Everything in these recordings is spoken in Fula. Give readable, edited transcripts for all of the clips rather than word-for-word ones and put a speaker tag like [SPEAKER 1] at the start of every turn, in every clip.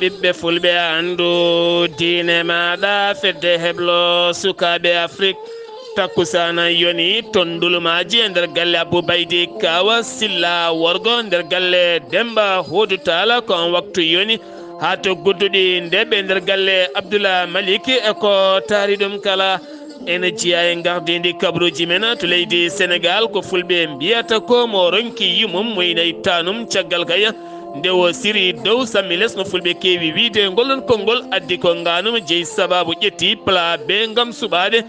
[SPEAKER 1] ɓiɓɓe fulɓe andu diine maɗa fedde heblo sukaɓe afrique takkusana yoni tondulumaji e nder galle Abou Baydi Kawa Silla worgo nder galle Demba Hudu Tala ko on waktu yoni ha to gudduɗi ndeɓe nder galle Abdoulaye Maliki e ko taari ɗum kala ene jiya e gardidi kabruji men to leydi Sénégal ko fulɓe mbiyata ko mo ronki yimum moynayi tanum caggal kaya nde o siri dow sammi les no fulɓe kewi wiide ngollon konngol addi ko nganum jeeyi sababu ƴetti pla be gam suɓade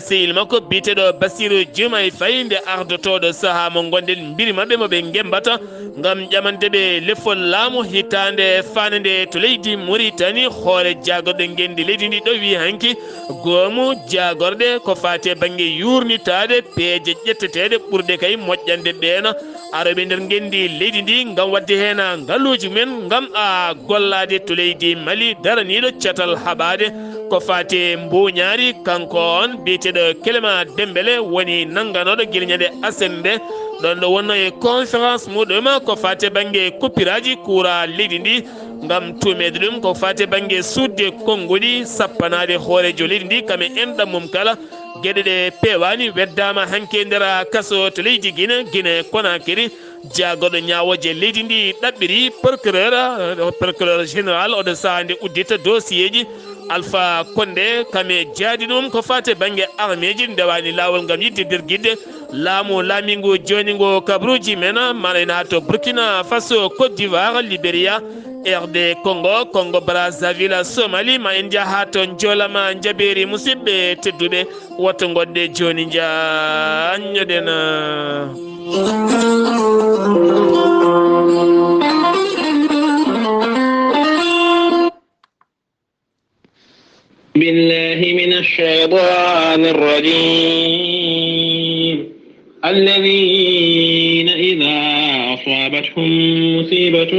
[SPEAKER 1] sehil makko biteɗo Bassirou Diomaye Faye nde ardotoɗo saaha mo gonɗen mbiri mabɓe moɓe gembata gam ƴamandeɓe lefol laamu hitande fanede to leydi Mauritanie hoore jagorɗo gendi leydi ndi ɗo wi hanki goomu jagorɗe ko fate banggue yurnitade peeje ƴetteteɗe ɓurde kay moƴƴande ɓeena aroɓe nder gendi leydi ndi gam wadde hen ngaluji men gam gollade to leydi Mali daraniɗo catal haɓade ko fate mbuñaari kanko on biteɗo Kelema Dembélé woni nangganoɗo guilñade asende ɗon ɗo wonno e conférence muɗum ko fate banggue kuppiraji kuura leydi ndi gam tumede ɗum ko fate banggue sudde konnguɗi sappanade hoorejo leydi ndi kame enɗam mum kala gueɗe ɗe pewani weddama hanke nder kaso to leydi Guinée Conakry jagoɗo ñawoje leydi ndi ɗaɓɓiri procureur général oɗo saaha nde uddita dossier ji Alpha Condé kame jaadi ɗum ko fate banggue armeji ndewani lawol gam yiddirdir guidde laamu laamingu joni ngo kabruji men maɗayna to Burkina Faso Côte d'Ivoire Libéria RD Congo Brazzaville Somalie ma en jaaha to jolama jaɓeri musidɓe tedduɓe woto goɗɗe joni jañoɗen
[SPEAKER 2] بالله من الشيطان الرجيم الذين إذا أصابتهم مصيبة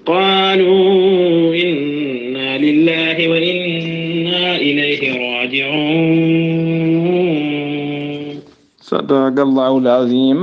[SPEAKER 2] قالوا إنا لله وإنا إليه راجعون
[SPEAKER 3] صدق الله العظيم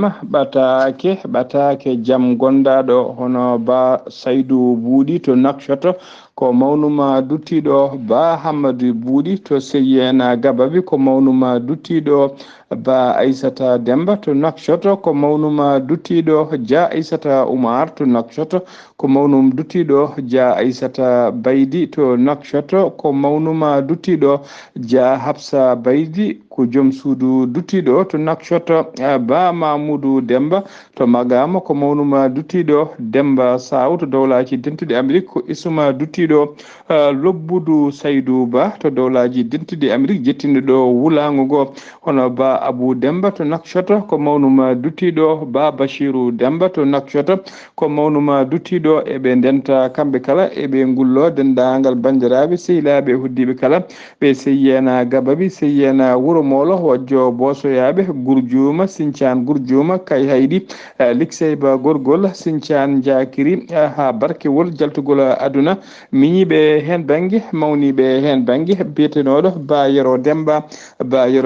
[SPEAKER 3] batake jam gondaɗo hono ba Saydou Buuɗi to Nakchoto ko mawnuma duttiɗo ba Hammadou Buuɗi to Seyena Gababi ko mawnuma duttiɗo ba Aissata Demba to Nakchoto ko mawnuma duttiɗo Dia Aissata Oumar to Nakchoto ko mawnum duttiɗo Dia Aissata Baydi to Nakchoto ko mawnuma duttiɗo Dia Hapsa Baydi ko joom suudu duttiɗo to Nakchoto ba Mamoudou Demba to Magama ko mawnuma duttiɗo Demba Saw to dowlaji dentuɗe Amérique ko Isuma duttiɗo Lobbudu Saydou Ba to dowlaji dentuɗe Amérique jettinɗo ɗo wulago go hono ba Abou Demba to Nakchoto ko mawnuma duttiɗo ba Bachirou Demba to Nakchoto ko mawnuma duttiɗo eɓe ndenta kamɓe kala eɓe ngullo dendagal bandiraɓe sehilaɓe hoddiɓe kala ɓe Seyena Gababi Seyena Wuro Molo wajjo Bosoyaɓe Gurjuma Sinthiane Gurjuma Kay Haydi Likseyba Gorgol Sinthiane Jakiri ha Barkewol jaltugol aduna miñiɓe hen banggue mawniɓe hen banggue biyetenoɗo Ba Yero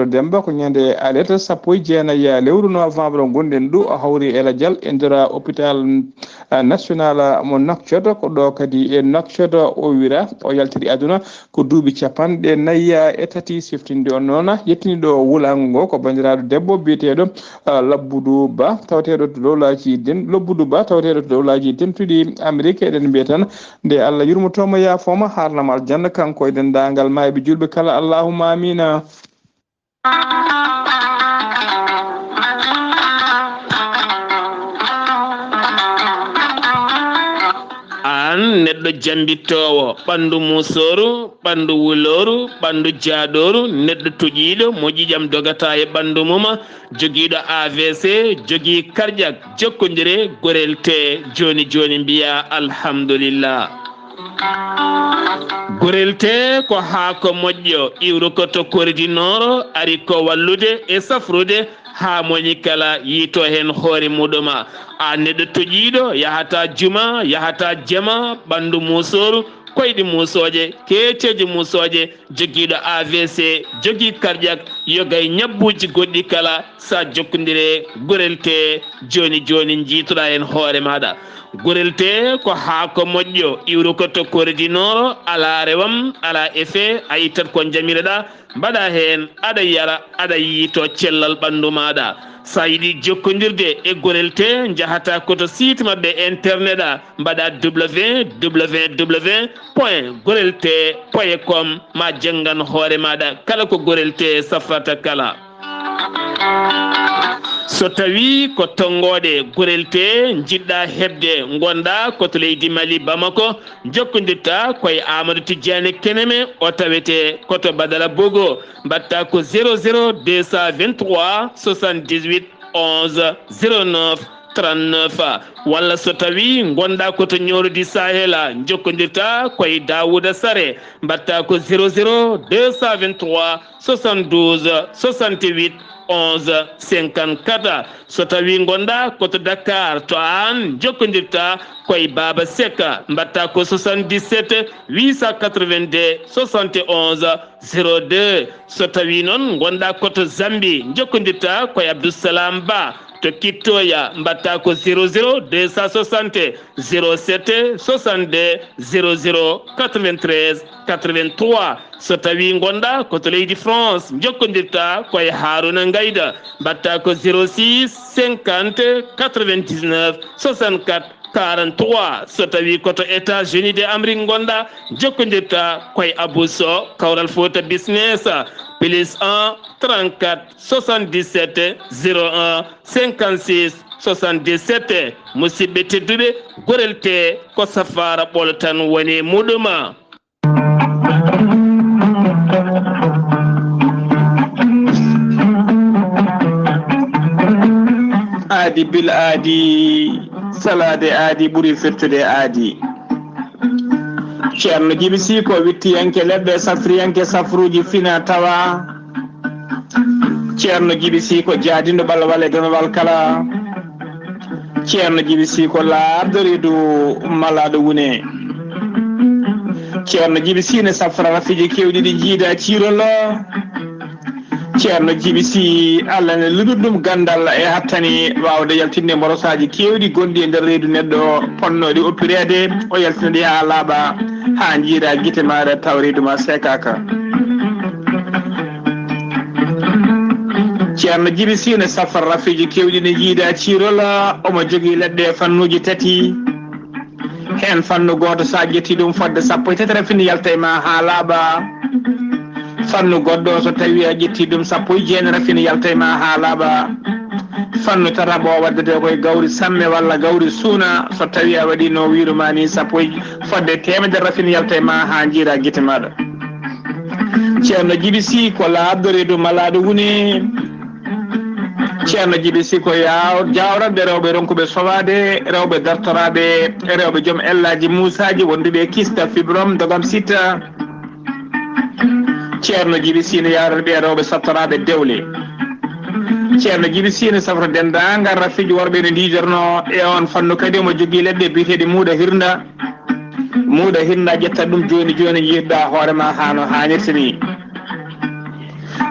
[SPEAKER 3] Demba ko ñande aleta 19 lewru novembre gonɗen ɗo hawri ela dial e nder hôpital national mo Nakchoto ko ɗo kadi e Nakchoto o wira o yaltiri aduna ko duuɓi 43 siftinde on noon yettiniɗo wulago ngo ko bandiraɗo debbo biyeteɗo Lobbudu Ba tawateɗo to dowlaji dentuɗi Amérique eɗen mbiya tan nde Allah yurmotomo yaafoma harnama aljanna kanko e dendagal mayɓe julɓe kala allahumma amina.
[SPEAKER 1] an neɗɗo jambittowo ɓandu musoru ɓandu wuloru ɓandu jaaɗoru neɗɗo toƴiɗo mo ƴiƴam dogata e ɓandu muma joguiɗo AVC jogui cardiaque jokkodire gorel te joni mbiya alhamdulillah. gorel te ko haako moƴƴo iwru ko to koridinoro ari ko wallude e safrude ha moñi kala yiito hen hoore muɗuma a neɗɗo toƴiɗo yahata juma yahata jama ɓandu musoru koyɗi musoje keeceji musoje jogiiɗo AVC jogii cardiaque yogay ñabbuji goɗɗi kala sa jokkondire gurel te joni joni jiituɗa hen hoore maɗa gurel te ko haako moƴƴo iwru ko to koridinoro ala rewam ala effet a yittat ko jamireɗa mbaɗa hen aɗa yara aɗa yiito cellal ɓandu maɗa sa yiɗi jokkodirde e gorel te jahata koto site mabɓe internet a mbaɗa www.gorelte.com ma janggan hoore maɗa kala ko gorel te safrata kala so tawi ko tonggode gorel te jiɗɗa hebde gonda koto leydi Mali Bamako jokkodirta koye Amadou Tidiane Keneme o tawete koto Badara Bogo mbatta ko 00 223 78 11 09 39 walla so tawi gonda koto ñorodi Sahela jokkodirta koye Dawouda Sare mbatta ko 00 223 72 68 11 54 so tawi gonda koto Dakar to an jokkodirta koye Baba Seka mbatta ko 77 882 71 02 so tawi noon gonda koto Zambi jokkodirta koye Abdoussalam Ba to Kittoya mbatta ko 00 260 07 62 00 93 83 so tawi gonda koto leydi France jokkodirta koye Haruna Ngayda mbatta ko 06 50 99 64 43 so tawi koto États-Unis d'Amérique gonda jokkodirta koye Abou Sow Kawral Fouta Business plus 1 34 77 01 56 77 musidɓe tedduɓe gorel te ko safara ɓolo tan woni muɗuma
[SPEAKER 3] aadi bil aadi salade aadi ɓuuri firtude aadi ceerno Djiby Sy ko wittiyanke leɗɗe safriyanke safruji fina tawa ceerno Djiby Sy ko jaadindo ɓalwal e donowal kala ceerno Djiby Sy ko laabdo reedu malaɗo wune ceerno Djiby Sy ne safra rafiji kewɗi ɗi jiida ciirolo ceerno Djiby Sy Allah ne luɗuɗum gandal e hattani wawde yaltinde mborosaji kewɗi gonɗi e nder reedu neɗɗo ponnoɗi oppirede o yaltinoɗi ha laaɓa ha jiira guite maɗa taw reedu ma sekaka ceerno Djiby Sy ne safra rafiji kewɗi ne jiida ciirol omo jogui leɗɗe fannuji tati hen fannu goto sa ƴetti ɗum fodde sappo e tati rafini yalta e ma ha laaɓa fannu goɗɗo so tawi a ƴetti ɗum sappo e jeenayi rafini yalta e ma ha laaɓa fannu tataɓo waddete koye gawri samme walla gawri suuna so tawi a waɗi no wiruma ni sappo e fodde temedere rafini yalta e ma ha jiira guite maɗa ceerno Djiby Sy ko laabdo reedu malaɗo wune ceerno Djiby Sy ko jawratɓe rewɓe ronkuɓe sowade rewɓe dartoraɓe rewɓe joom ellaji musaji wonduɓe kista fibrom dogam sitta ceerno Djiby Sy ne yawratɓe rewɓe sattoraɓe dewle ceerno Djiby Sy ne safra dendagal rafiji worɓe ne ndijorno e on fannu kadi omo jogui leɗɗe biyeteɗe muuɗa hirda ƴetta ɗum joni joni jiiɗɗa hoorema hano hannirta ni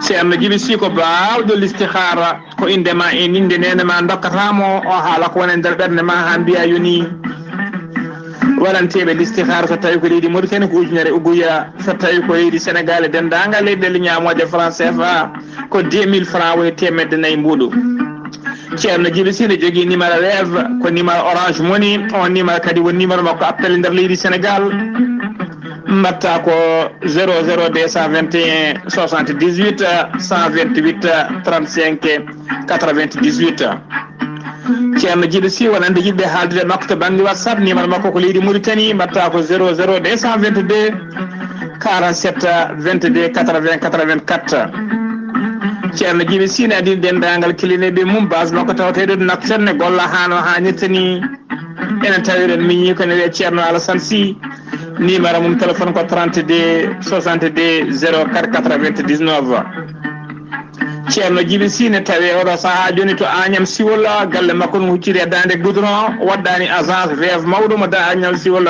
[SPEAKER 3] ceerno Djiby Sy ko bawɗo listihara ko indema e inde nenema dokkatamo o haala ko woni e nder ɓerde ma ha mbiya yoni waɗanteɓe listihara so tawi ko leydi Mauritanie ko ujunere uguya so tawi ko leydi Sénégal e dendagal leyɗele ñamoje franc CFA ko 2000 francs woni temedde nayyi mbuɗu ceerno Djiby Sy ne jogui numéro lève ko numéro orange money on numéro kadi woni numéro makko appel nder leydi Sénégal mbatta ko 00 221 78 128 35 98 ceerno Djiby Sy wonande yimɓe haaldude makko to banggue WhatsApp numéro makko ko leydi Mauritanie mbatta ko 00 222 47 22 80 84 ceerno Djiby Sy ne addi dendagal kilineɓe mum base makko tawateɗo nafterne golla hano hannirta ni enen tawiren miñi ko ne wiye ceerno Alassane Sy numéro mum téléphone ko 32 62 04 99 ceerno Djiby Sy ne tawi oɗo saaha joni to Agnam Siwol galle makko no hucciri e dande goudron waɗɗani agence veuve mawɗo mo da Agnam Siwol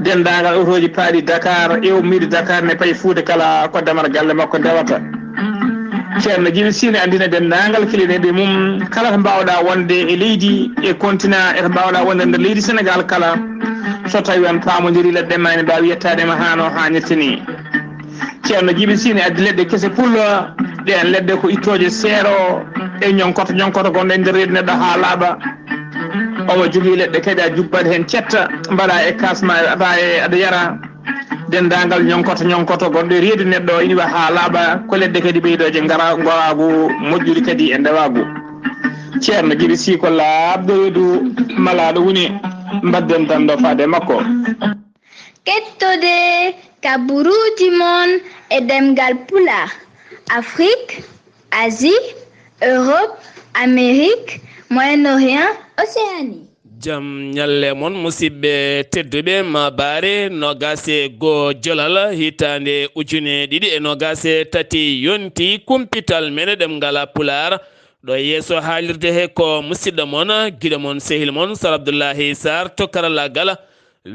[SPEAKER 3] dendagal autoji paaɗi Dakar ewmiide Dakar ne payi Fuuta kala ko damata galle makko ndewata ceerno Djiby Sy ne andina dendagal kilineɓe mum kala to mbawɗa wonde e leydi e continent e to mbawɗa wonde nder leydi Sénégal kala so tawi on pamodiri leɗɗe ma ne mbawi yettadema hano hannirta ni ceerno Djiby Sy ne addi leɗɗe kese pullo ɗen leɗɗe ko ittoje seero e ñonkoto gonɗo e nder reedu neɗɗo ha laaɓa omo jogui leɗɗe kadi a jubbat hen cetta mbaɗa e kasma aɗa yara dendagal ñonkoto gonɗo e reedu neɗɗo ina ha laaɓa ko leɗɗe kadi ɓeydoje gowagu moƴƴude kadi e ndewagu ceerno Djiby Sy ko laaɓɗo reedu malaɗo woni mbadden tan ɗo faade makko
[SPEAKER 4] kettode kaburuji mon e ɗemngal pulaar Afrique, Asie, Europe, Amérique, Moyen-Orient, Océanie.
[SPEAKER 1] Jam nyalle mon musidɓe tedduɓe mawbaare nogase go jolal hitande ujune ɗiɗi e nogase tati yonti kumpital mene ɗemngal pulaar ɗo yeeso haalirde he ko musidɗo mon giɗo mon sehil mon Sar Abdoullahi Sarr to karallagal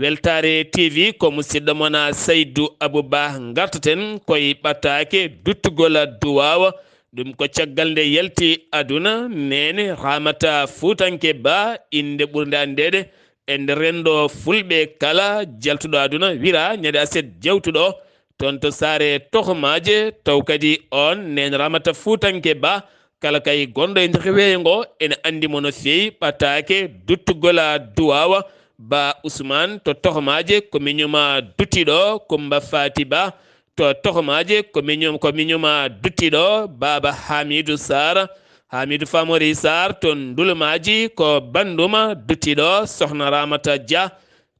[SPEAKER 1] weltare TV ko musidɗo mon Saydou Abou Ba gartaten koye ɓattake duttugol duwawa ɗum ko caggal nde yalti aduna nene Ramata Fuutanke Ba inde ɓurde andede e nder rendo fulɓe kala jaltuɗo aduna wira ñande aset jewtuɗo toon to saare tohmaje taw kadi on nene Ramata Fuutanke Ba kala kay gonɗo e nder weeyo ngo ene andimo no feewi ɓattake duttugol duwawa Ba Ousmane to tohmaje ko miñuma duttiɗo Kumba Fati Ba to tohmaje ko miñuma duttiɗo Baba Hamidou Sarr Hamidou Famori Sarr to ndulmaji ko banduma duttiɗo Sohna Ramata Dia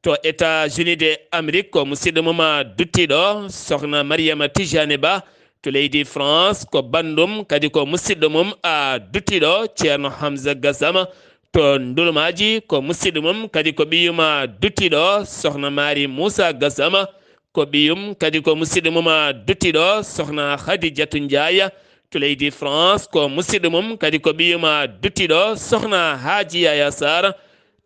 [SPEAKER 1] to États-Unis de Amérique ko musidɗo muma duttiɗo Sohna Mariama Tijane Ba to leydi France ko bandum kadi ko musidɗo mum a duttiɗo Ceerno Hamza Gassama to ndulmaji ko musidɗo mum kadi ko ɓiyuma duttiɗo Sohna Mari Moussa Gassama ko ɓiyum kadi ko musidɗo mum duttiɗo Sohna Khadijatou Ndiaye to leydi France ko musidɗo mum kadi ko ɓiyuma duttiɗo Sohna Hadji Yaya Sarr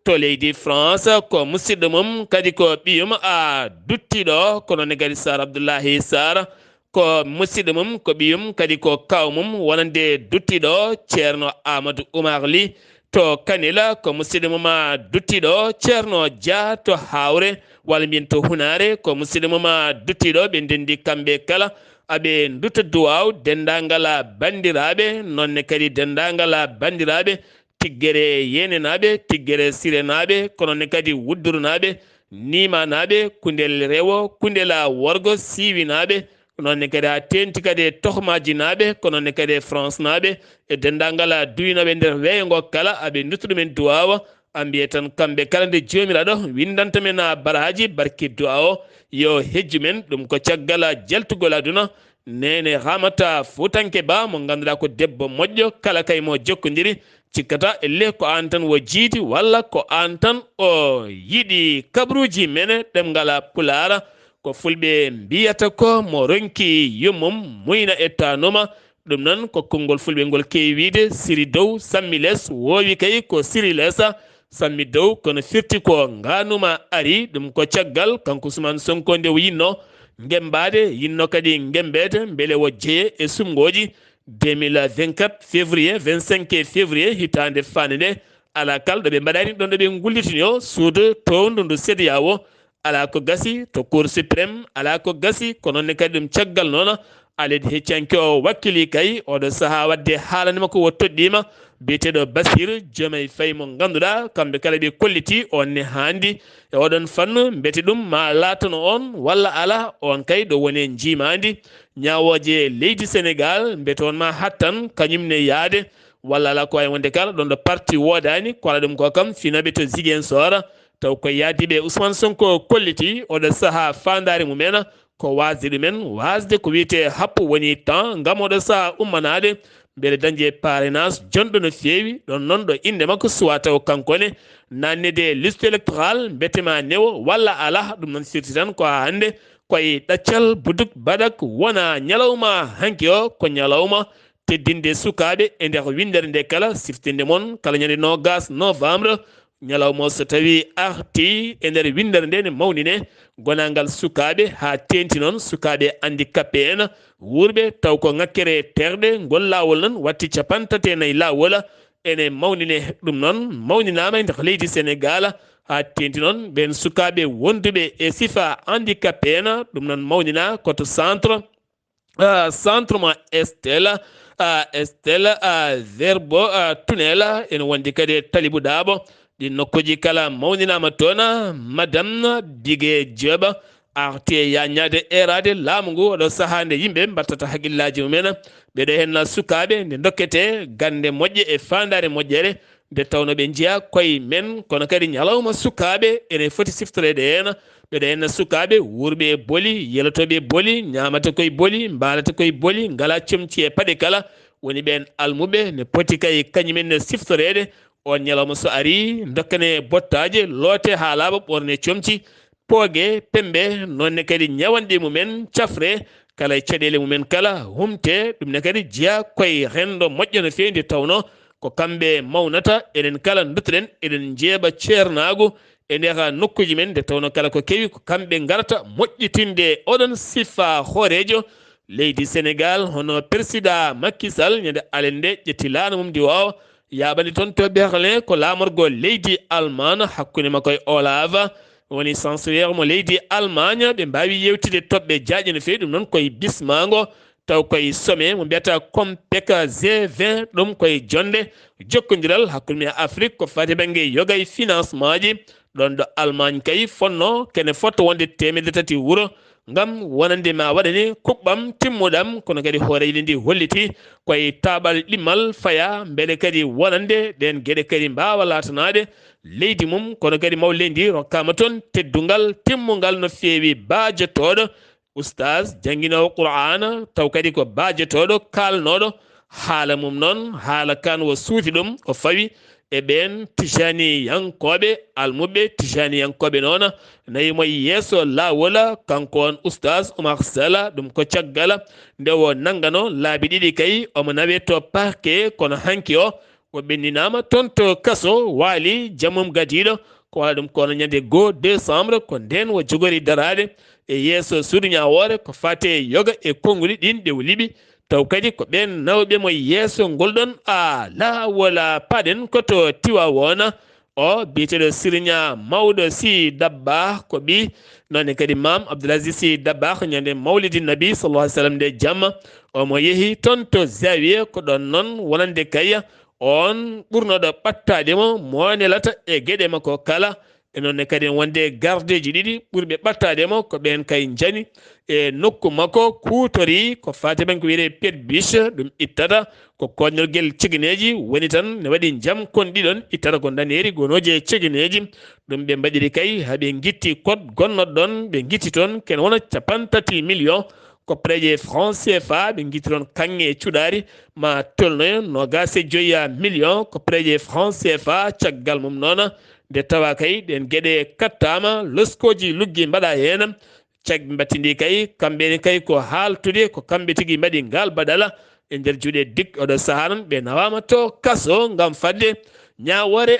[SPEAKER 1] to leydi France ko musidɗo mum kadi ko ɓiyum a duttiɗo kono ne kadi Sar Abdoullahi Sarr ko musidɗo mum ko ɓiyum kadi ko kaw mum wonande duttiɗo Ceerno Amadou Oumar Ly to Kanila ko musidɗo mum duttiɗo Ceerno Dia to Hawre walla mbiyen to Hunare ko musidɗo mum duttiɗo ɓe ndendi kamɓe kala aɓe dutta duwaw dendagal bandiraɓe nonne kadi dendagal bandiraɓe tiggere yenenaɓe tiggere sirenaɓe kono ne kadi wuddurunaɓe nimanaɓe kundel rewo kundel worgo siwinaɓe nonne kadi ha tenti kadi tohmaji naɓe kono ne kadi France naɓe e dendagal duyinaɓe nder weeyo ngo kala aɓe duttuɗumen duwawa ambiye tan kamɓe kala nde jomiraɗo windantamen baraji barki du'a o yo hejju men ɗum ko caggal jaltugol aduna nene Ramata Fuutanke Ba mo ganduɗa ko debbo moƴƴo kala kay mo jokkodiri cikkata elle ko an tan wo jiidi walla ko an tan o yiɗi kabruji mene ɗemngal pulaar ko fulɓe mbiyata ko mo ronki yummum muyna ettanoma ɗum noon ko konngol fulɓe ngol kewi wiide siri dow sammi less wowi kay ko siri lessa sammi dow kono firti ko nganuma ari ɗum ko caggal kanko Ousmane Sonko nde o yinno ngembade yinno kadi ngembede beele wo jeeye e sumgoji 2024 février 25 février hitande fande nde ala kal ɗo ɓe mbaɗani ɗon ɗo ɓe gullitino suudu towndu ndu sédia o ala ko gasi to cour suprême ala ko gasi ko noonne kadi ɗum caggal noon alede heccanke o wakkili kay oɗo saaha wadde haalanima ko wo toɗɗima biyeteɗo Bassirou Diomaye Faye mo ganduɗa kamɓe kala ɓe kolliti onne handi e oɗon fannu beete ɗum ma latano on walla ala on kay ɗo woni jimadi ñawoje leydi Sénégal beete on ma hattan kañumne yaade walla ala ko way wonde kala ɗon ɗo parti wodani ko ala ɗum ko kam finaɓe to Ziguinchor taw ko yaadiɓe Ousmane Sonko kolliti oɗo saaha fandare mumen ko wasde ɗumen wasde ko wiyete happu woni temps gam oɗo saaha ummanade beele dañde parrainage jonɗo no feewi ɗon noon ɗo inde makko suwa taw kankone nannede liste électoral betema newo walla ala ɗum noon firti tan ko hande koye ɗaccal buduk badak wona ñalawma hanki o ko ñalawma teddinde sukaɓe e nder windere nde kala siftinde moon kala ñande 20 novembre ñalawma so tawi arti e nder windere nde ne mawnine gonangal sukaɓe ha tenti noon sukaɓe handicapé en wurɓe taw ko ŋakkere terɗe ngol lawol noon watti 34 lawol ene mawnine ɗum noon mawninama nder leydi Sénégal ha tenti noon ɓen sukaɓe wonduɓe e sifa handicapé en ɗum noon mawnina koto centre mo Estelle verbo tunnel ene wondi kadi Talibou Dabo ɗi nokkuji kala mawninama toon madame Bigué Diop arti e yañade erade laamu ngu oɗo saaha nde yimɓe mbattata haqqillaji mumen ɓeɗo hen sukaɓe nde dokkete gande moƴƴe e fandare moƴƴere nde tawno ɓe jiiya koye men kono kadi ñalawma sukaɓe ene foti siftorede hen ɓeɗo hen sukaɓe wurɓe e booli yelotoɓe e booli ñamata koye booli mbalata koye booli ngala comci e paaɗe kala woni ɓen almuɓe ne poti kay kañumen ne siftorede on ñalawma so ari dokkane bottaje loote ha laaɓa ɓorne comci poogue pembe nonne kadi ñawanɗe mumen cafre kala e caɗele mumen kala humte ɗum ne kadi jeeya koye rendo moƴƴo no fewi nde tawno ko kamɓe mawnata enen kala duttoɗen eɗen jeeɓa ceernagu e nder nokkuji men nde tawno kala ko kewi ko kamɓe garata moƴƴitinde oɗon sifa hoorejo leydi Sénégal hono président Macky Sall ñande alende ƴetti laana mum ndi wawa yaɓani toon to Berlin ko lamorgo leydi Allemagne hakkude makko e Olaf woni chanceliére mo leydi Allemagne ɓe mbawi yewtide toɓɓe jaaƴe no fewi ɗum noon koye bismago taw koye sommet mo mbiyata compec G20 ɗum koye jonde jokkodiral hakkude men Afrique ko fati banggue yoga e financement ji ɗon ɗo Allemagne kay fonno kene fotta wonde 300 wuuro ngam wonande ma waɗane kuɓɓam timmuɗam kono kadi hooreyde ndi holliti koye taɓal ɗimmal faya beele kadi wonande ɗen gueɗe kadi mbawa latanade leydi mum kono kadi mawle ndi rokkama toon teddungal timmugal no fewi bajotoɗo oustage jangguinowo Qur'ana taw kadi ko bajotoɗo kalnoɗo haala mum noon haala kan wo suuti ɗum o fawi e ɓen tijani yankoɓe almuɓe tijani yankoɓe noon nayimo yeeso lawola kanko on oustage Oumar Sala ɗum ko caggal nde o nanggano laabi ɗiɗi kay omo nawe to parquet kono hanki o ɓenninama toon to kaso waali jammum gadiɗo ko waɗa ɗum kono ñande 2 décembre ko nden o jogori darade e yeeso suudu ñawore ko fate yoga e konnguli ɗin ɗe o liɓi taw kadi ko ɓen nawɓe mo yeeso ngolɗon lawola paɗen koto Tiwawona o biyeteɗo siriña mawɗo Sy Dabakh ko ɓi nonne kadi mam Abdoulaziz Sy Dabakh ñande mawlidi nabi sallallahu alih w sallam nde jamma omo yeehi toon to Zawiya ko ɗon noon wonande kay on ɓurnoɗo ɓattademo monelata e gueɗe makko kala e nonne kadi wonde gardeji ɗiɗi ɓurɓe ɓattademo ko ɓen kay jani e nokku makko kutori ko fate ɓen ko wiyete pied biche ɗum ittata ko koñorguel ceguineji woni tan ne waɗi jaam kon ɗiɗon ittata ko daneri gonoji e ceguineji ɗum ɓe mbaɗiri kay haaɓe guitti code gonnoɗon ɓe guitti toon ken wona 30 millions ko préje franc CFA ɓe guitti toon kanŋe e cuɗari ma tolnoyo 25 millions ko préje franc CFA caggal mum noon nde tawa kay ɗen gueɗe kattama loskoji luggi mbaɗa hen cagɓe battidi kay kamɓene kay ko haltude ko kamɓe tigui mbaɗi ngal baɗala e nder juuɗe dik oɗo saaha noon ɓe nawama to kaso gam fadde ñawore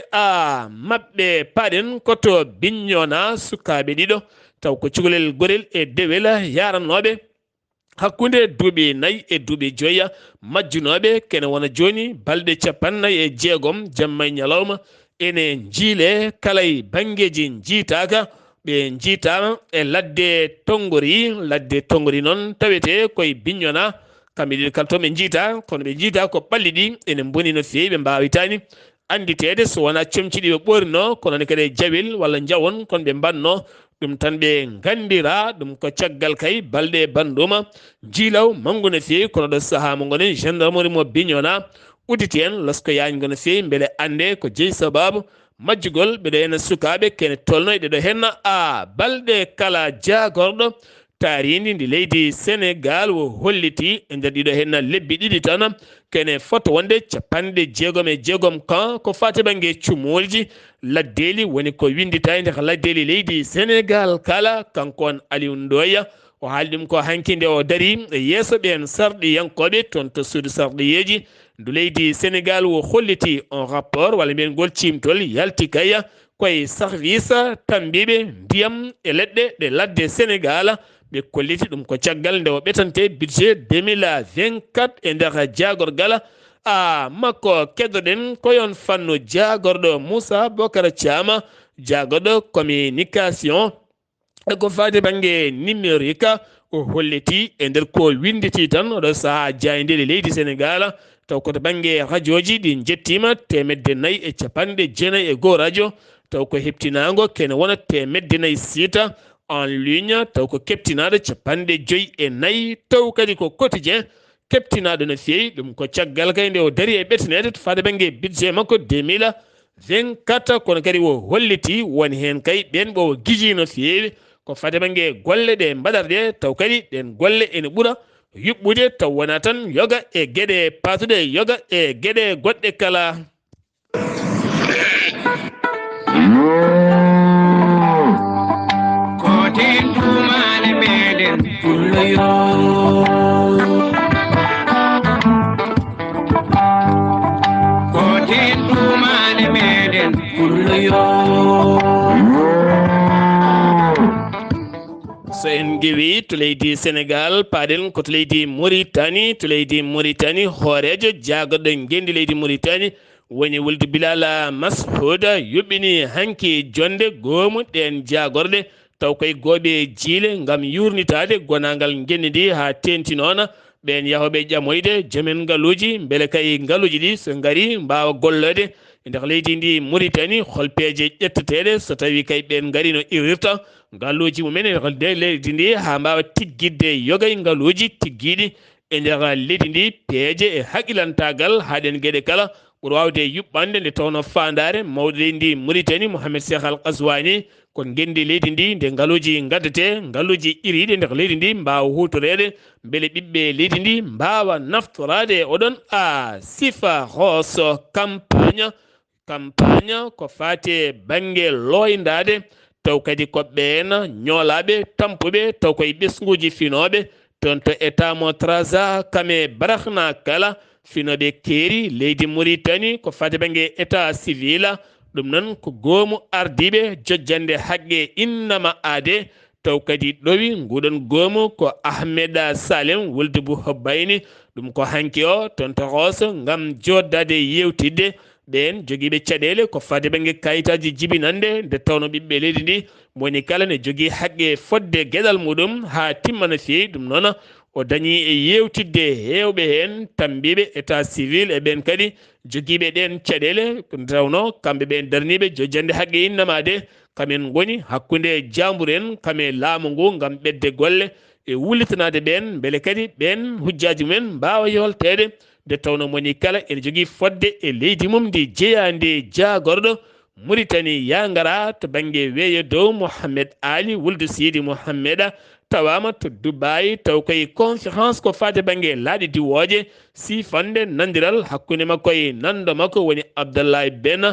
[SPEAKER 1] mabɓe paɗen koto Bignona sukaɓe ɗiɗo taw ko cukalel gorel e dewel yarannoɓe hakkude duuɓi 4 e duuɓi 5 majjunoɓe kene wona joni balɗe 56 jamma e ñalawma ene jiile kala e banggueji jiitaka ɓe jiitama e ladde tongori noon tawete koye Bignona kamɓe ɗiɗi kala toon ɓe jiita kono ɓe jiita ko ɓalli ɗi ene boni no fewi ɓe mbawitani anditede so wona comciɗi ɓe ɓorno kono ne kadi e jawel walla jawon kono ɓe mbanno ɗum tan ɓe gandira ɗum ko caggal kay balɗe banduma jiilaw manggu no fewi kono ɗo saaha mo gonen gendarmerie mo Bignona udditi en losko yañgo no fewi beele ande ko jeeyi sababu majjugol ɓeɗo henna sukaɓe kene tolno ɗeɗo henna balɗe kala jagorɗo taaridi ndi leydi Sénégal wo holliti e nder ɗiɗo henna lebbi ɗiɗi tan kene foto wonde 66 kan ko fati banggue cumolji laddeli woni ko windita e nder laddeli leydi Sénégal kala kanko on Aliou Ndoya o haaldum ko hankinde o dari yeeso ɓen sarɗiyankoɓe toon to suudu sarɗiyeji ndu leydi Sénégal wo holliti on rapport walla mbiyen gol cimtol yalti kaya koye service tambiɓe ndiyam e leɗɗe ɗe ladde Sénégal ɓe kolliti ɗum ko caggal nde o ɓetante budget 2024 e nder jagorgal makko keddoɗen koyon fannu jagorɗo Moussa Bocar Thiam jagorɗo communication ko fati banggue numérique o holliti e nder ko winditi tan oɗo saaha jayndede leydi Sénégal taw koto banggue radio ji ɗi jettima 451 radio taw ko heptinago kene wona 4 en ligne taw ko keptinaɗo 54 taw kadi ko quotidien keptinaɗo no fewi ɗum ko caggal kay nde o dari e ɓetanede to fade banggue budget makko 2024 kono kadi o holliti woni hen kay ɓen ɓo guiji no fewi ko fade banggue golle ɗe mbaɗarɗe taw kadi ɗen golle ene ɓuura yuɓɓude taw wona tan yoga e gueɗe patuɗe yoga e gueɗe goɗɗe kala
[SPEAKER 5] koten tumane meɗen pulloyo koten tumane meɗen pulloyo
[SPEAKER 1] so en gewi to leydi Sénégal paɗen koto leydi Mauritanie to leydi Mauritanie hoorejo jagoɗo gendi leydi Mauritanie woni wulde Bilal Mashoud yuɓɓini hanki jonde goomu ɗen jagorɗe taw koye gooɓe jiile gam yurnitade gonagal genni ndi ha tenti noon ɓen yahoɓe ƴamoyde joomen ngaluji beele kay ngaluji ɗi so gaari mbawa gollode e nder leydi ndi Mauritanie holpeje ƴetteteɗe so tawi kay ɓen gaari no irirta ngaluji mumen e nder leydi ndi ha mbawa tiggidde yogay ngaluji tiggiɗi e nder leydi ndi peeje e haqqilantagal haɗen gueɗe kala ɓuuri wawde yuɓɓande nde tawno fandare mawɗo leydi ndi Mauritanie Mouhamed Cheikh Al Qazwani kon gendi leydi ndi nde ngaluji gaddete ngaluji iriɗe nder leydi ndi mbawa hutorede beele ɓiɓɓe leydi ndi mbawa naftorade oɗon sifa hoso campagne ko fate banggue loyndade taw kadi ko ɓen ñoolaɓe tampuɓe taw koye ɓesguji finoɓe toon to état mo trasa kame barahna kala finoɓe keeri leydi Mauritanie ko fate banggue état civil ɗum noon ko goomu ardiɓe jojjande haqqe innama ade taw kadi ɗowi nguɗon goomu ko Ahmed Salem wulde Bou Hobbayni ɗum ko hanki o toon to Rosso gam joddade yewtidde ɓen joguiɓe caɗele ko fade banggue kayitaji jibinande nde tawno ɓiɓɓe leydi ndi moni kala ne jogui haqqe fodde gueɗal muɗum ha timma no fewi ɗum noon o dañi e yewtidde hewɓe hen tambiɓe état civil e ɓen kadi joguiɓe ɗen caɗele tawno kamɓe ɓen darniɓe jojjande haqqe innamade kamen goni hakkude jambour en kame laamu ngu gam ɓedde golle e wullitanade ɓen beele kadi ɓen hujjaji mumen mbawa yoltede nde tawno moni kala ene jogui fodde e leydi mum ndi jeeyande jagorɗo Mauritanie yangara to banggue weeyo dow Mohamed Ali wulde Sidi Mohammed tawama to Dubai taw koye conférence ko fate banggue laaɗi diwoje sifande nandiral hakkude makko e nando makko woni Abdoulaye Ben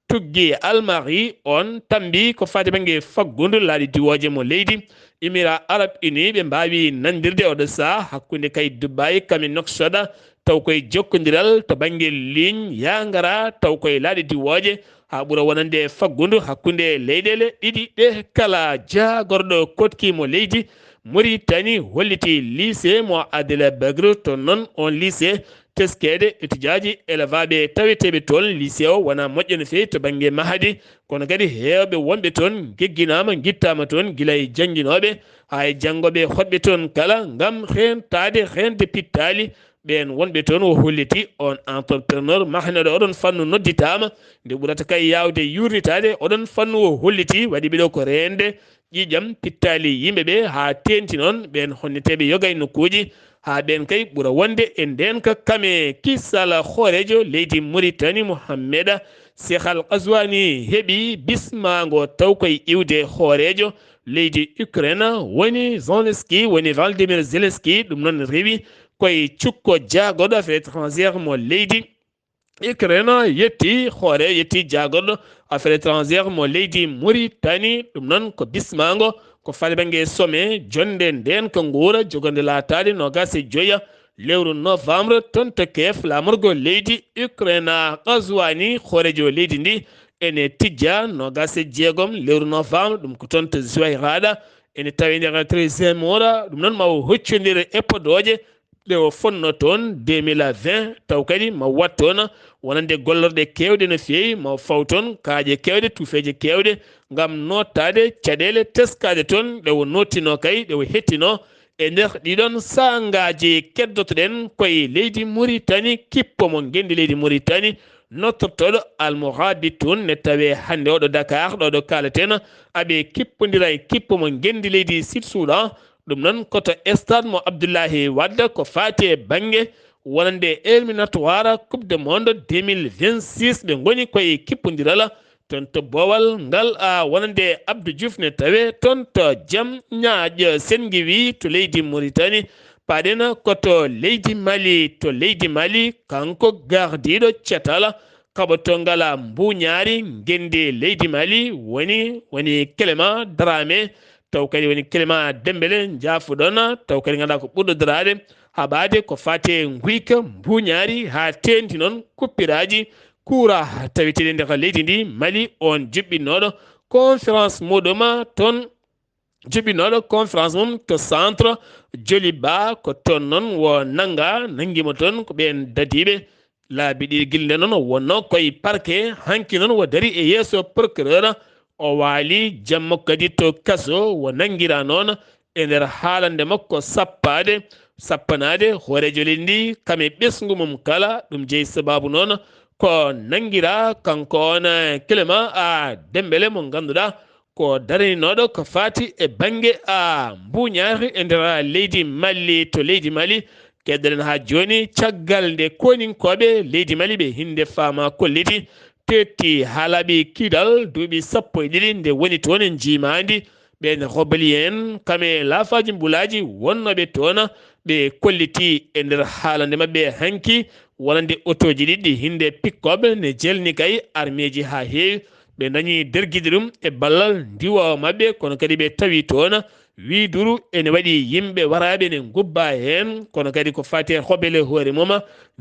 [SPEAKER 1] tuggi almari on tambi ko fate banggue faggudu laaɗi diwoje mo leydi Émirats Arabes Unis ɓe mbawi nandirde oɗo saha hakkude kay Dubai kami Nouakchott taw koye jokkodiral to banggue ligne yangara taw koye laaɗi diwoje ha ɓuura wonande faggudu hakkude leyɗele ɗiɗi ɗe kala jagorɗo kotkimo leydi Mauritanie holliti lycée mo Adela Bagre to noon on lycée teskede étudiaji élevaɓe taweteɓe toon lycée o wona moƴƴo no fewi to banggue mahadi kono kadi hewɓe wonɓe toon gegginama guittama toon guilay jangguinoɓe ha e janggoɓe hoɗɓe toon kala gam rentade rende pittali ɓen wonɓe toon o holliti on entrepreneur mahneɗo oɗon fannu nodditama nde ɓurata kay yawde yurnitade oɗon fannu o holliti waɗi ɓeɗo ko rende ƴiƴam pittali yimɓeɓe ha tenti noon ɓen honneteɓe yogay nokkuji ha ɓen kay ɓuura wonde e nden ka kame kissala hoorejo leydi Mauritanie Mohamed Cheikh Al Qazwani heeɓi bismago taw koye iwde hoorejo leydi Ukraine woni Zelensky woni Vladimir Zelensky ɗum noon rewi koye cukko jagoɗo affaire étrangére mo leydi Ukraine yetti jagoɗo affaire étrangére mo leydi Mauritanie ɗum noon ko bismago ko fali bange some jonde nden ko nguura jogonde laataade nogase joya lewru novembre ton to kef lamorgo leydi Ukraine qazwani khorejo leydi ndi ene tijja nogase jeegom lewru novembre ɗum ko ton to juin haɗa ene tawi nder 13e ora ɗum noon ma hoccodire epodoje ɗe o fonno toon 2020 taw kadi ma wat toon wonande gollorɗe kewɗe no feewi ma faw toon kaaƴe kewɗe tufeje kewɗe ngam nottade caɗele teskade toon ɗe o nottino kay ɗe o hettino e nder ɗiɗon sangaji keddotoɗen koye leydi Mauritanie kippo mo gendi leydi Mauritanie nottortoɗo almohabitun ne tawe hande oɗo Dakar ɗo kaleten aɓe kippodira e kippo mo gendi leydi Sud Soudan ɗum noon koto stade mo Abdoulaye Wade ko fati e banggue wonande éliminatoire coupe du monde 2026 ɓe goni koye kippodiral ton to bowal ngal wonande Abdou Diouf ne tawe ton to jaam ñaaƴo sengiwi to leydi Mauritanie paɗen koto leydi Mali kanko gardiɗo cetal kaɓoto ngala mbuñaari gendi leydi Mali woni Clément Dramé taw kadi woni Clément Dembélé jaafuɗon taw kadi ganduɗa ko ɓurɗo darade haɓade ko fate guyka mbuñaari ha tenti noon kuppiraji kuura tawiteɗe nder leydi ndi Mali on juɓɓinnoɗo conférence muɗum toon juɓɓinnoɗo conférence mum to centre Joliba ko toon noon wo nanguima toon ko ɓen dadiɓe laabi ɗiɗi guilɗe noon wonno koye parquet hanki noon wo daari e yeeso procureur o waali jamma kadi to kaso wo nanguira noon e nder haalande makko sappanade hoorejo leydi ndi kame ɓesgu mum kala ɗum jeeyi sababu noon ko nanguira kanko on Clément Dembélé mo ganduɗa ko daraniɗo ko fati e banggue mbuñaari e nder leydi Mali to leydi Mali keddoɗen ha joni caggal nde koninkoɓe leydi Mali ɓe hinde fama kolliti tetti haalaɓe kiidal duuɓi 12 nde woni toon en jimadi ɓen robali en kame laafaji mbulaji wonnoɓe toon ɓe kolliti e nder haalande mabɓe hanki wonande auto ji ɗiɗɗi hinde pick-up ne jelni kay armeji ha heewi ɓe dañi derguide ɗum e ballal ndiwowo mabɓe kono kadi ɓe tawi toon widuru ene waɗi yimɓe waraɓe ne gubba hen kono kadi ko fati e hobele hoore mum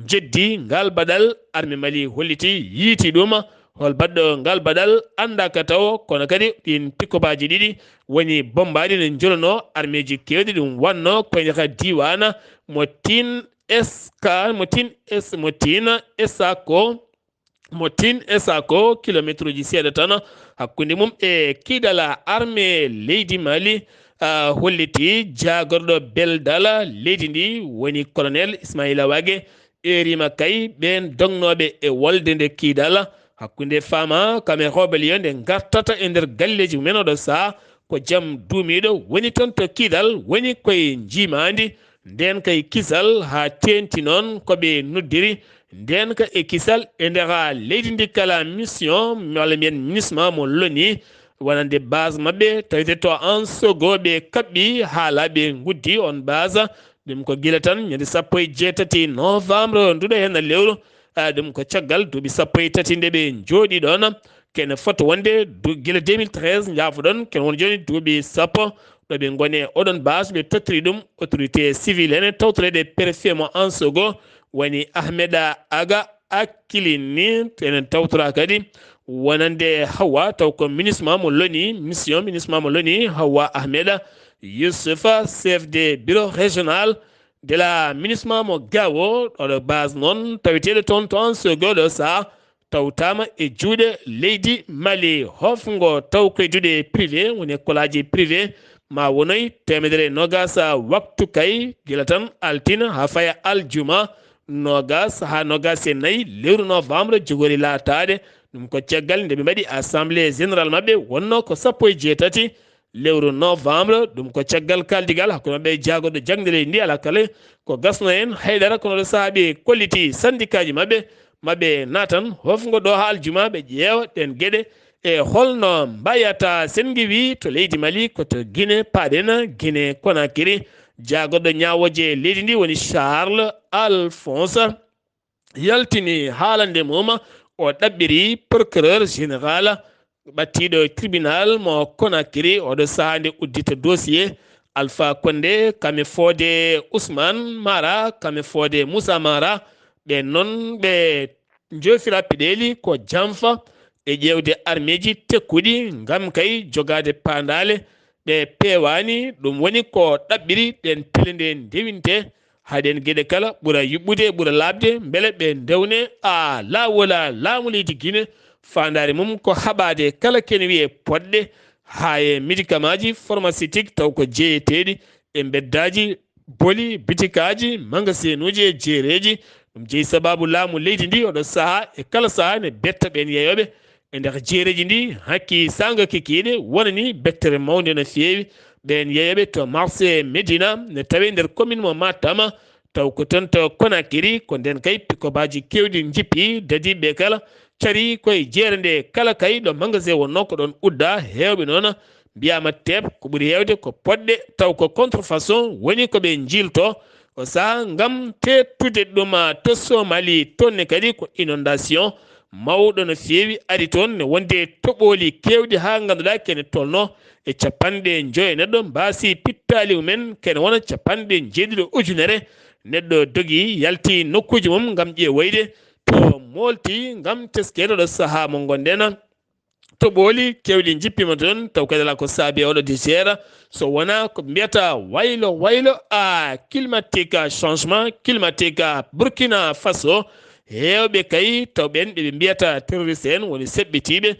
[SPEAKER 1] jeddi ngal baɗal arme Mali holliti yiiti ɗum hol baɗɗo ngal baɗal andaka taw kono kadi ɗin pikkobaji ɗiɗi woni bombaɗi ne jolano armeji kewɗi ɗum wanno koye nder diwana Motin Esako kilométre ji seeɗa tan hakkude mum e kiidala armée leydi Mali holliti jagorɗo beldala leydi ndi woni colonel Ismaïla Wague erima kay ɓen dognoɓe e wolde nde kiidala hakkude fama kame hobaliyo nde gartata e nder galleji mumen oɗo saha ko jaam duumiɗo woni toon to kiidal woni koye jimadi nden kay kisal ha tenti noon koɓe noddiri nden ka e kisal e nder leydi ndi kala mission walla mbiyen ministre mo loni wonande base mabɓe tawite to en sogo ɓe kaɓɓi haalaɓe guddi on base ɗum ko guila tan ñande 17 novembre nduɗo hen lewru ɗum ko caggal duuɓi 13 nde ɓe jooɗi ɗon kene foto wonde guila 2013 jaafuɗon kene woni joni duuɓi sappo ɗo ɓe gone oɗon base ɓe tottiri ɗum autorité civile ene tawtoreɗe préfet mo en sogo woni Ahmeda Aga akkilini enen tawtora kadi wonande Hawa taw ko ministre mo loni mission ministre mo loni Hawa Ahmeda Youssoufa chef de bureau régional de la ministre mo Gawo oɗo base noon taweteɗo toon to en sogo ɗo sa tawtama e juuɗe leydi Mali hofgo taw koye juuɗe privé woni école privé ma wonoy temedere nogas waktu kay gila tan altina ha faya aljuma nogas ha nogas e nayyi lewru novembre jogori latade ɗum ko caggal nde ɓe mbaɗi assemblée général mabɓe wonno ko 17 lewru novembre ɗum ko caggal kaldigal hakkude mabɓe jagoɗo jangdele ndi ala kala ko gasno en haydara kono ɗo saaha kolliti syndicat ji mabɓe natan hofgo ɗo ha aljuma ɓe ƴeewa ɗen gueɗe e holno mbayata sengiwi to leydi Mali koto Guinée paɗen Guinée Conakry jagoɗo ñawoje leydi ndi woni Charles Alphonse yaltini haalande mum o ɗaɓɓiri procureur général ɓattiɗo tribunal mo Conakry oɗo sahande uddita dossier Alpha Condé kame fode Ousmane Mara kame fode Moussa Mara ɓe noon ɓe jofira peɗeli ko jamfa e ƴewde armeji tekkuɗi ngam kay jogade pandale ɓe pewani ɗum woni ko ɗaɓɓiri ɗen tele nde ndewinte haɗen gueɗe kala ɓuura yuɓɓude ɓuura labde beele ɓe dewne lawola laamu leydi Guinée fandare mum ko haɓade kala kene wiye poɗɗe ha e médicament ji pharmaceutique taw ko jeeyeteɗi e beddaji boli bitikaji magasin uji e jeereji ɗum jeeyi sababu laamu leydi ndi oɗo saaha e kala saaha ne betta ɓen yeeyoɓe e nder jeereji ndi hakki sanga kikiɗe wonani bettere mawde no feewi ɓen yeeyoɓe to marché Médina ne tawi nder commune mo Matam taw ko toon to Conakry ko nden kay pikobaji kewɗi jippi dadiɓe kala cari koye jeere nde kala kay ɗo magasin wonno ko ɗon udda hewɓe noon mbiyama teeb ko ɓuuri hewde ko poɗɗe taw ko contrefaçon woni koɓe jilto ko saaha ngam tettude ɗum to Somali tonne kadi ko inondation mawɗo no feewi ari toon ne wonde toɓoli kewɗi ha ganduɗa kene tolno e capanɗe joyi neɗɗo mbasi pittali mumen kene wona capanɗe jeeɗiɗo ujunere neɗɗo dogui yalti nokkuji mum ngam ƴeewoyde to molti ngam teskede ɗo saaha mo gonɗen toɓoli kewɗi jippima toon taw kadi ala ko saabi oɗo désert so wona ko mbiyata waylo climatique changement climatique Burkina Faso hewɓe kay taw ɓen ɓeɓe mbiyata terroriste en woni seɓɓitiɓe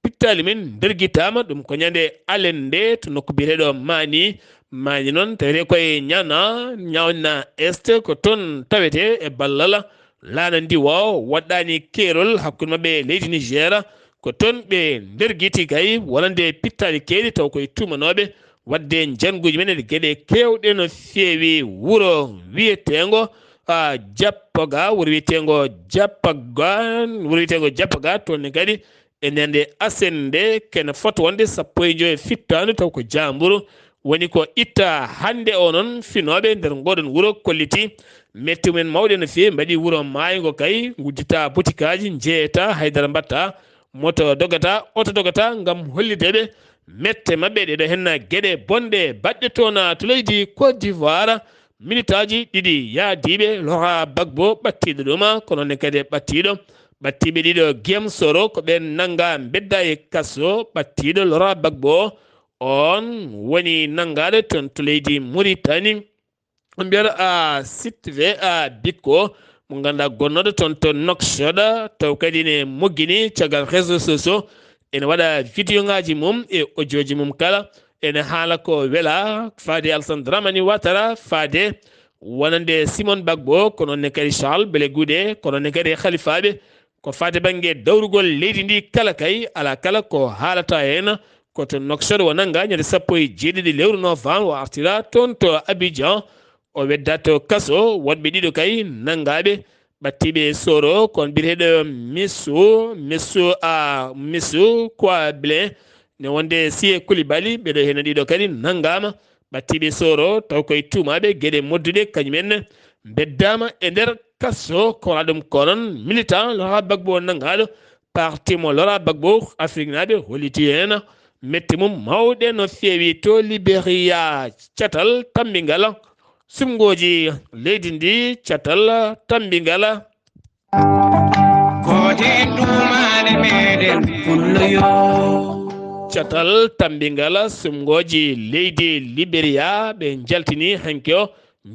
[SPEAKER 1] pittali men derguitama ɗum ko ñande alen nde to nokku biyeteɗo mani noon tawete koye ñawna est ko toon tawete e ballal laana ndiwo waɗɗani keerol hakkude mabɓe leydi Niger ko toon ɓe derguiti kay wonande pittali keeɗi taw koye tumanoɓe wadde janguji men e gueɗe kewɗe no feewi wuuro wiyetengo jappaga wuro wiyetengo jappaga toonne kadi e nande asende kene foto wonde 15 fittandu taw ko jamburu woni ko itta hande o noon finoɓe nder ngoɗon wuuro kolliti metti men mawɗe no feewi mbaɗi wuuro maygo kay guddita botikaji jeeyata haydara mbatta moto dogata oto dogata ngam hollideɓe mette mabɓe ɗeɗo henna gueɗe bonɗe baɗɗe toon to leydi Côte d'Ivoire minitaji ɗiɗi yaadiɓe Laurent Gbagbo ɓattiɗo ɗum kono ne kadi ɓattiɗo ɓattiɓe ɗiɗo Guillaume Soro ko ɓen nanga bedda e kasso ɓattiɗo Laurent Gbagbo on woni nangaɗo toon to leydi Mauritanie mbiyata sitve bikko mo ganduɗa gonnoɗo toon to Nouakchott taw kadi ne moggini caggal réseau sociaux ene waɗa vidéo ngaji mum e audio ji mum kala ene haala ko weela faade Alassane Dramani Ouattara faade wonande Simone Gbagbo ko noonne kadi Charles Blé Goudé ko noonne kadi halifaɓe ko faade banggue dawrugol leydi ndi kala kay ala kala ko haalata hen koto Nouakchott wonanga ñande 17 lewru novembre o artira toon to Abidjan o wedda to kaso wonɓe ɗiɗo kay nangaɓe ɓattiɓe Soro kon biyeteɗo Missou Kouablé ne wonde Siye Koulibaly ɓeɗo hen ɗiɗo kadi nangama ɓattiɓe Soro taw koye tumaɓe gueɗe modduɗe kañumen beddama e nder kaso ko wona ɗum konon militant Laurent Gbagbo nangaɗo parti mo Laurent Gbagbo Afrique naɓe holliti hen metti mum mawɗe no feewi to Libéria catal tambingal sumgoji leydi ndi catal tambingal
[SPEAKER 5] kote ɗumane meɗen pulloyo
[SPEAKER 1] catal tambingal sumgoji leydi Libéria ɓe jaltini hanke o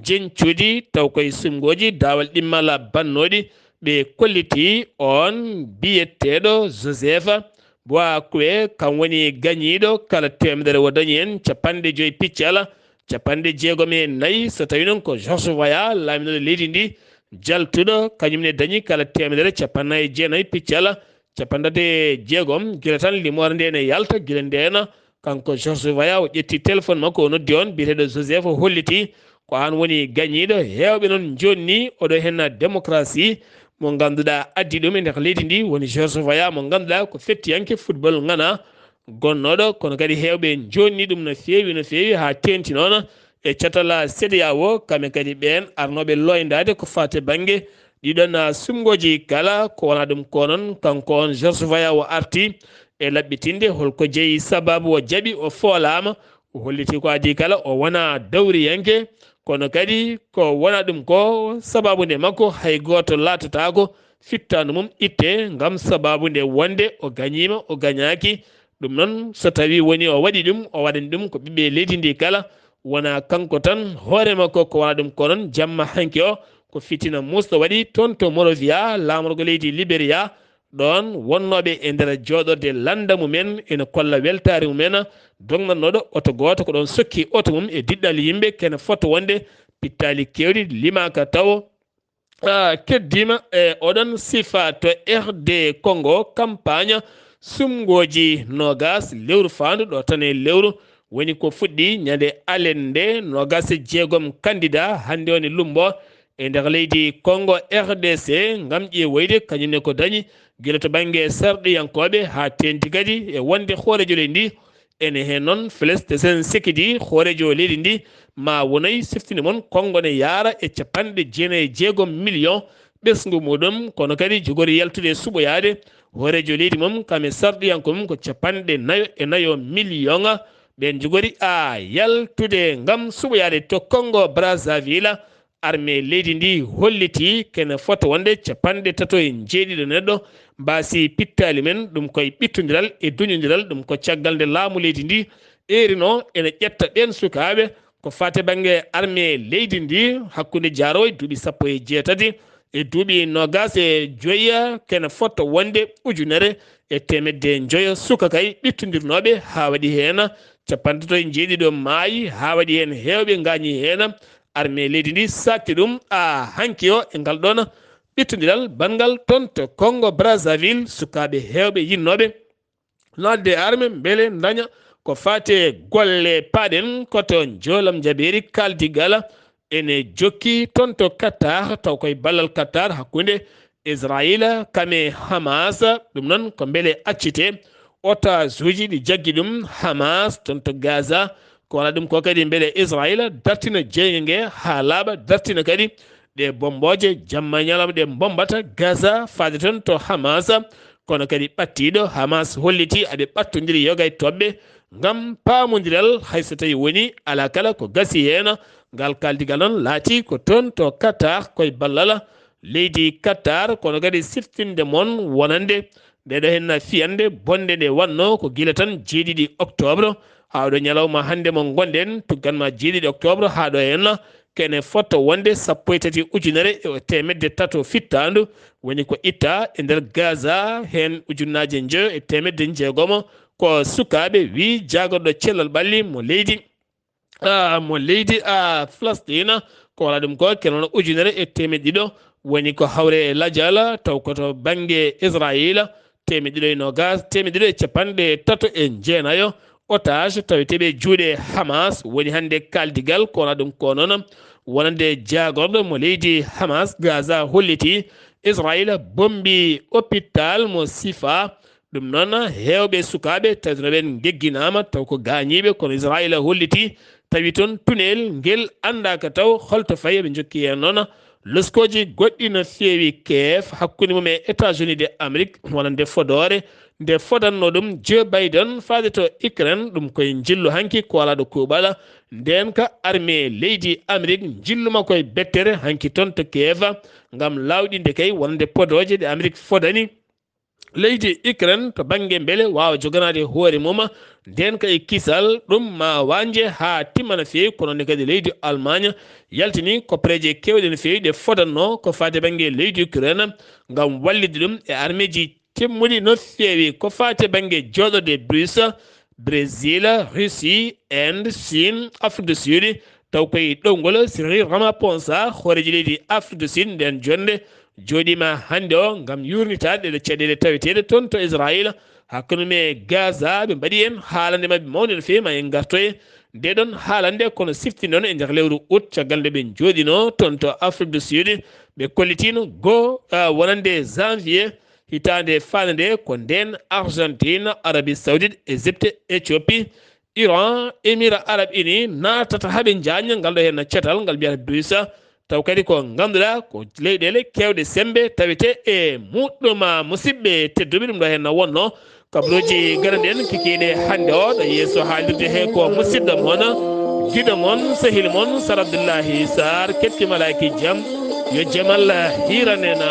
[SPEAKER 1] jencuɗi taw koye sumgoji dawal ɗimmala bannoɗi ɓe kolliti on biyeteɗo Joseph Boakwe kam woni gañiɗo kala temedere wo dañi en 50 piccal 64 so tawi noon ko George Weah laaminoɗo leydi ndi jaltuɗo kañumne dañi kala temedere 49 piccal 36 guila tan limore nde ne yalta guila nden kanko George Weah o ƴetti téléphone makko o noddi on biyeteɗo Joseph holliti ko an woni gañiɗo hewɓe noon jonni oɗo henna démocratie mo ganduɗa addi ɗum e nder leydi ndi woni George Weah mo ganduɗa ko fettiyanke football ngana gonnoɗo kono kadi hewɓe jonni ɗum no feewi ha tenti noon e catala CEDEAO kamɓe kadi ɓen arnoɓe loyndade ko fate banggue ɗiɗon sumgoji kala ko wona ɗum ko noon kanko on George Weah o arti e laɓɓitinde holko jeeyi sababu o jaɓi o foolama o holliti ko adi kala o wona dawriyanke kono kadi ko wona ɗum ko sababu nde makko hay goto latatako fittanu mum itte ngam sababu nde wonde o gañima o gañaki ɗum noon so tawi woni o waɗi ɗum o waɗani ɗum ko ɓiɓɓe leydi ndi kala wona kanko tan hoore makko ko wona ɗum ko noon jamma hanki o ko fitina musɗo waɗi toon to Monrovia lamorgo leydi Libéria ɗon wonnoɓe e nder joɗorde landa mumen ene kolla weltare mumen dongannoɗo oto goto ko ɗon sokki oto mum e diɗɗal yimɓe kene foto wonde pittali kewɗi limaka taw keddima e oɗon sifa to RD Congo campagne sumgoji nogas lewru fandu ɗo tan e lewru woni ko fuɗɗi ñande alende nogas jeegom candidat hande woni lumbo e nder leydi Congo RDC ngam ƴeewoyde kañumne ko dañi guila to banggue sarɗiyankoɓe ha tenti kadi e wonde hoorejo leydi ndi ene hen noon feleste sen sikidi hoorejo leydi ndi ma wonoy siftinde moon Congo ne yaara e 96 million ɓesgu muɗum kono kadi jogori yaltude suɓoyade hoorejo leydi mum kame sarɗiyanko mum ko 44 million ɓen jogori a yaltude ngam suɓoyade to Congo Brazzaville armée leydi ndi holliti kene foto wonde 37 neɗɗo mbasi pittali men ɗum koye ɓittodiral e duñodiral ɗum ko caggal nde laamu leydi ndi erino ene ƴetta ɗen sukaɓe ko fate banggue armée leydi ndi hakkude jaarowo e duuɓi 18 e duuɓi 25 kene foto wonde ujunere e temedde joyo suka kay ɓittodirnoɓe ha waɗi hen 37 maayi ha waɗi hen hewɓe gañi hen armée leydi ndi sakti ɗum a hanki o e ngal ɗon ɓittodiral bangal toon to Congo Brazzaville sukaɓe hewɓe yinnoɓe nadde arme beele daña ko fate golle paɗen koto jolam jaɓeri kaldigal ene jokki toon to Qatar taw koye ballal Qatar hakkude Israël kame Hamas ɗum noon ko beele accite otage uji ɗi jaggi ɗum Hamas toon to Gaza ko wona ɗum ko kadi beele Israël dartina jeyge nge ha laaɓa dartina kadi ɗe bomboje jamma ñalawma ɗe bombata Gaza faade toon to Hamas kono kadi ɓattiɗo Hamas holliti aɓe ɓattodiri yogay toɓɓe ngam pamodiral hayso tawi woni ala kala ko gasi hen ngal kaldigal noon laati ko toon to Qatar koye ballal leydi Qatar kono kadi siftinde moon wonande ndeɗo henna fiyande bonde nde wanno ko guila tan 7 octobre haɗo ñalawma hande mo gonɗen tugganma 7 octobre haɗo henna kene foto wonde 13 ujunere e temedde tato fittandu woni ko itta e nder Gaza hen ujunnaje joyo e temedde jeegomo ko sukaɓe wi jagorɗo cellal ɓalli mo leydi Palestine ko wala ɗum ko kenono ujunere e temedde ɗiɗo woni ko hawre ladial taw koto banggue Israël temedde ɗiɗo e nogas temedde ɗiɗo e capanɗe tato e jeenayo otage taweteɓe juuɗe Hamas woni hande kaldigal ko wona ɗum ko noon wonande jagorɗo mo leydi Hamas Gaza holliti Israël bombi hôpital mo Sifa ɗum noon hewɓe sukaɓe tawinoɓen gegginama taw ko gañiɓe kono Israël holliti tawi toon tunel ngel andaka taw holto fayi ɓe jokki hen noon loskoji goɗɗi no fewi keef hakkude mum e États-Unis de Amérique wonande fodore nde fodanno ɗum Joe Biden faade to Ukraine ɗum koye jillu hanki ko wala ɗo kuuɓala nden ka armée leydi Amérique jilluma koye bettere hanki toon to Kiev ngam lawɗinde kay wonande podoje ɗe Amérique fodani leydi Ukraine to banggue beele wawa joganade hoore mum nden ka e kisal ɗum ma wanje ha timmana fewi kono ne kadi leydi Allemagne yaltini kopreje kewɗe no fewi ɗe fodanno ko fate banggue leydi Ukraine ngam wallide ɗum e armée ji timmuɗi no fewi ko fate banggue joɗorde Bruce Brésil Russie Inde Chine Afrique du Sud taw koye ɗowgol Cyril Ramaphosa hooreji leydi Afrique du Sud nden jonde joɗima hande o ngam yurnitade ɗeɗe caɗele taweteɗe toon to Israël hakkude me Gaza ɓe mbaɗi hen haalande mabɓe mawde no fewi ma en gartoye ndeɗon haalande kono siftinde on e nder lewru août caggal nde ɓe joɗino toon to Afrique du Sud ɓe kollitino wonande janvier hitande fande nde ko nden Argentine Arabie Saoudite Égypte Éthiopie Iran Émirats Arabes Unis natata haaɓe jaña ngal ɗo hen cetal ngal mbiyata Bruce taw kadi ko ganduɗa ko leyɗele kewɗe sembe tawete e muɗɗuma musidɓe tedduɓe ɗum ɗo hen wonno kabluji garanden kikide hande o ɗo yeeso haalirde he ko musidɗo moon giɗo moon sehil moon Sar Abdoullahi Sarr ketti malaki jaam yo jaam Allah hiranena